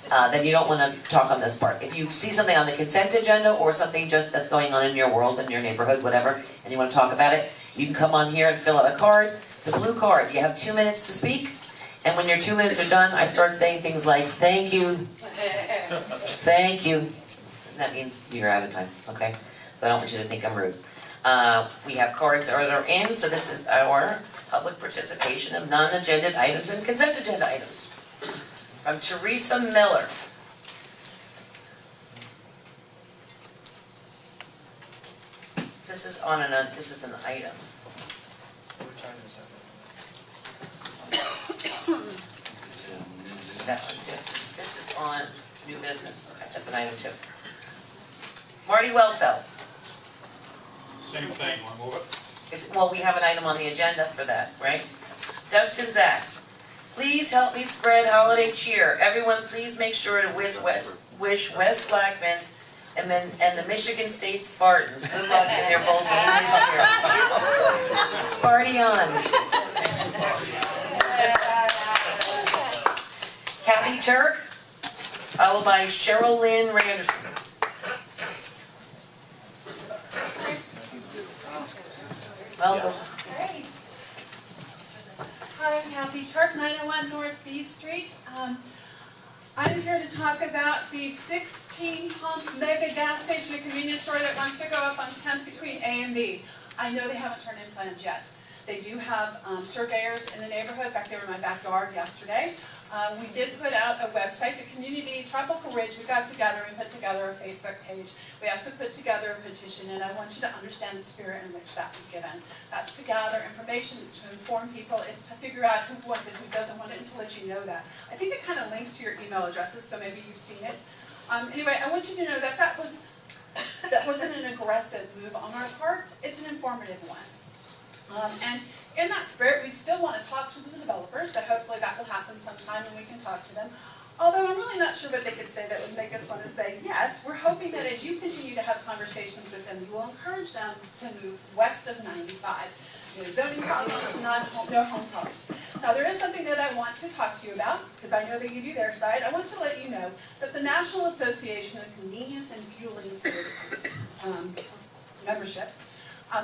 then you don't want to talk on this part. If you see something on the consent agenda or something just that's going on in your world, in your neighborhood, whatever, and you want to talk about it, you can come on here and fill out a card. It's a blue card. You have 2 minutes to speak, and when your 2 minutes are done, I start saying things like, thank you, thank you. And that means you're out of time, okay? So I don't want you to think I'm rude. We have cards that are in, so this is our public participation of non-agended items and consent agenda items. From Teresa Miller. This is on this is an item. Which item is That one too. This is on new business. Okay, that's an item too. Marty Wellfeld. Same thing, want to move it? Well, we have an item on the agenda for that, right? Dustin Zacks. Please help me spread holiday cheer. Everyone, please make sure to wish West Blackman and the Michigan State Spartans good luck in their bowl game this year. Sparty on. Kathy Turk, followed by Cheryl Lynn Randerson. Welcome. Hey. Hi, I'm Kathy Turk, 901 North B Street. I'm here to talk about the 16-pump mega gas station and convenience store that wants to go up on 10th between A and B. I know they haven't turned in plans yet. They do have surveyors in the neighborhood. In fact, they were in my backyard yesterday. We did put out a website, the community, Tropical Ridge, we got together and put together a Facebook page. We also put together a petition, and I want you to understand the spirit in which that was given. That's to gather information, it's to inform people, it's to figure out who wants it, who doesn't want it, and to let you know that. I think it kind of links to your email addresses, so maybe you've seen it. Anyway, I want you to know that that wasn't an aggressive move on our part, it's an informative one. And in that spirit, we still want to talk to the developers, so hopefully that will happen sometime and we can talk to them. Although I'm really not sure what they could say that would make us want to say yes. We're hoping that as you continue to have conversations with them, you will encourage them to move west of 95. No zoning problems, no home problems. Now there is something that I want to talk to you about, because I know they give you their side. I want to let you know that the National Association of Convenience and Fueling Services membership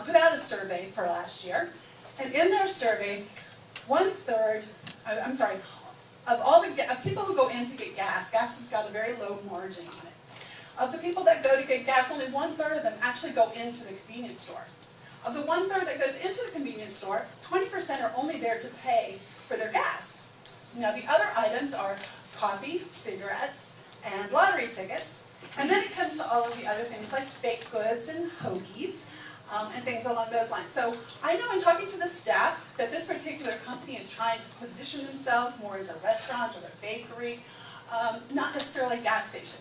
put out a survey for last year. And in their survey, of people who go in to get gas has got a very low margin on it. Of the people that go to get gas, only 1/3 of them actually go into the convenience store. Of the 1/3 that goes into the convenience store, 20% are only there to pay for their gas. Now the other items are coffee, cigarettes, and lottery tickets. And then it comes to all of the other things like baked goods and hoagies. And things along those lines. So I know in talking to the staff that this particular company is trying to position themselves more as a restaurant or a bakery, not necessarily a gas station.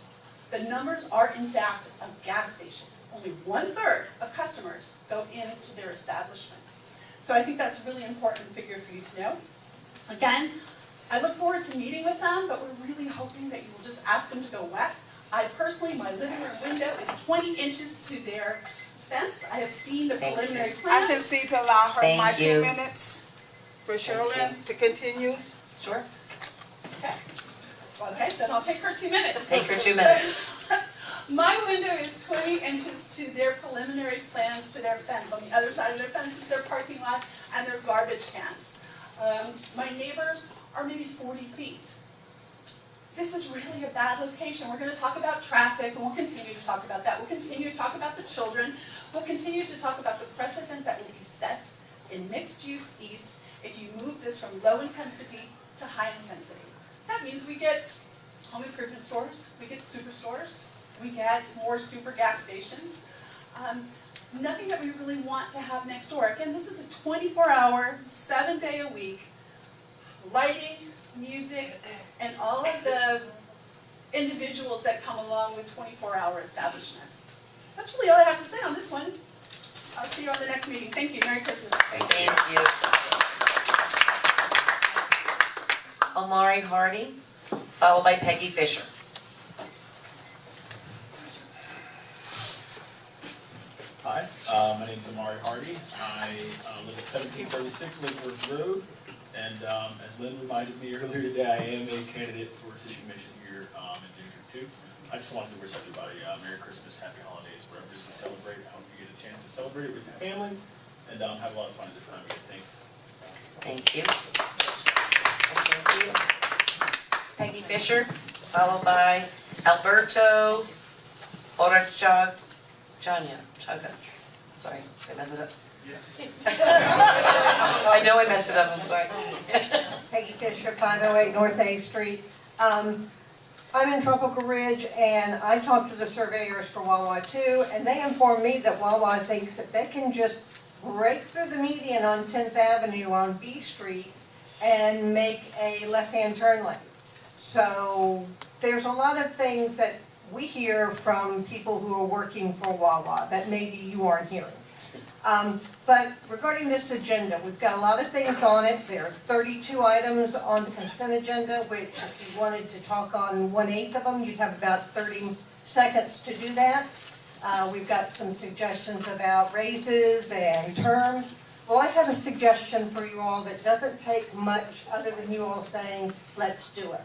The numbers are in fact a gas station. Only 1/3 of customers go into their establishment. So I think that's a really important figure for you to know. Again, I look forward to meeting with them, but we're really hoping that you will just ask them to go west. I personally, my living room window is 20 inches to their fence. I have seen the preliminary plan. I can see to allow her my Thank you. 2 minutes for Sherilyn to continue. Sure. Okay. Okay, then I'll take her 2 minutes. Take her 2 minutes. My window is 20 inches to their preliminary plans to their fence. On the other side of their fence is their parking lot and their garbage cans. My neighbors are maybe 40 feet. This is really a bad location. We're going to talk about traffic, and we'll continue to talk about that. We'll continue to talk about the children. We'll continue to talk about the precedent that will be set in mixed-use east if you move this from low intensity to high intensity. That means we get home improvement stores, we get superstores, we get more super gas stations. Nothing that we really want to have next door. Again, this is a 24-hour, 7-day-a-week lighting, music, and all of the individuals that come along with 24-hour establishments. That's really all I have to say on this one. I'll see you on the next meeting. Thank you. Merry Christmas. Thank you. Omari Hardy, followed by Peggy Fisher. Hi, my name is Amari Hardy. I live at 1736 Lake Woods Road. And as Lynn reminded me earlier today, I am a candidate for City Commission here in District 2. I just wanted to wish everybody Merry Christmas, Happy Holidays, wherever it is you celebrate. I hope you get a chance to celebrate it with your families and have a lot of fun this time of year. Thanks. Thank you. Thank you. Peggy Fisher, followed by Alberto Orachania. Chaga. Sorry, did I mess it up? Yes. I know I messed it up, I'm sorry. Peggy Fisher, 508 North A Street. I'm in Tropical Ridge, and I talked to the surveyors for Wawa too, and they informed me that Wawa thinks that they can just break through the median on 10th Avenue on B Street and make a left-hand turn lane. So there's a lot of things that we hear from people who are working for Wawa that maybe you aren't hearing. But regarding this agenda, we've got a lot of things on it. There are 32 items on the consent agenda, which if you wanted to talk on 1/8 of them, you'd have about 30 seconds to do that. We've got some suggestions about raises and terms. Well, I have a suggestion for you all that doesn't take much other than you all saying, let's do it.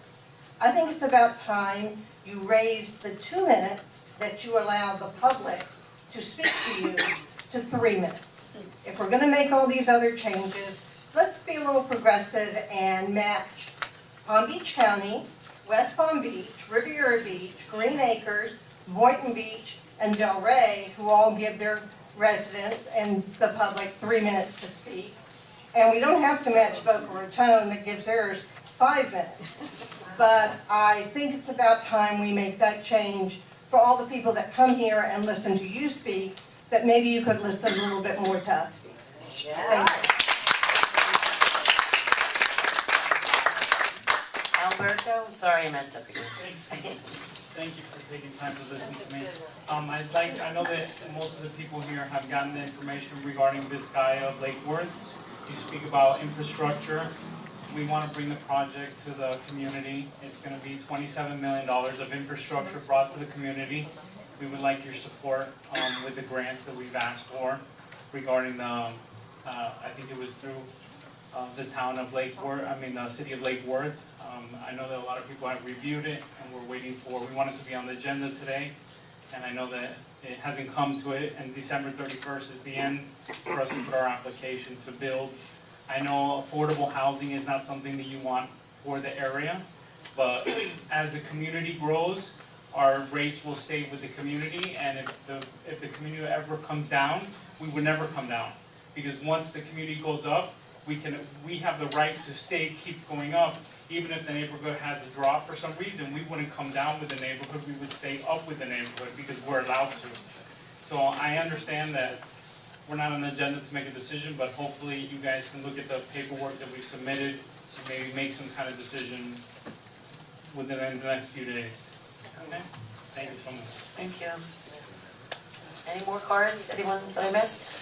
I think it's about time you raise the 2 minutes that you allow the public to speak to you to 3 minutes. If we're going to make all these other changes, let's be a little progressive and match Palm Beach County, West Palm Beach, Riviera Beach, Green Acres, Boynton Beach, and Del Rey, who all give their residents and the public 3 minutes to speak. And we don't have to match Boca Raton that gives theirs 5 minutes. But I think it's about time we make that change for all the people that come here and listen to you speak, that maybe you could listen a little bit more to us speak. Thank you. Alberto, sorry I messed up again. Thank you for taking time to listen to me. I know that most of the people here have gotten the information regarding this guy of Lake Worth. You speak about infrastructure. We want to bring the project to the community. It's going to be $27 million of infrastructure brought to the community. We would like your support with the grants that we've asked for regarding the, I think it was through the town of Lake Worth, the city of Lake Worth. I know that a lot of people have reviewed it and we're waiting for, we want it to be on the agenda today. And I know that it hasn't come to it, and December 31st is the end for us to put our application to build. I know affordable housing is not something that you want for the area, but as the community grows, our rates will stay with the community, and if the community ever comes down, we would never come down. Because once the community goes up, we have the right to keep going up. Even if the neighborhood has a drop for some reason, we wouldn't come down with the neighborhood, we would stay up with the neighborhood because we're allowed to. So I understand that we're not on the agenda to make a decision, but hopefully you guys can look at the paperwork that we've submitted and maybe make some kind of decision within the next few days. Okay? Thank you so much. Thank you. Any more cards? Anyone that I missed?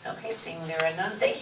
Okay, seeing there are none, thank you.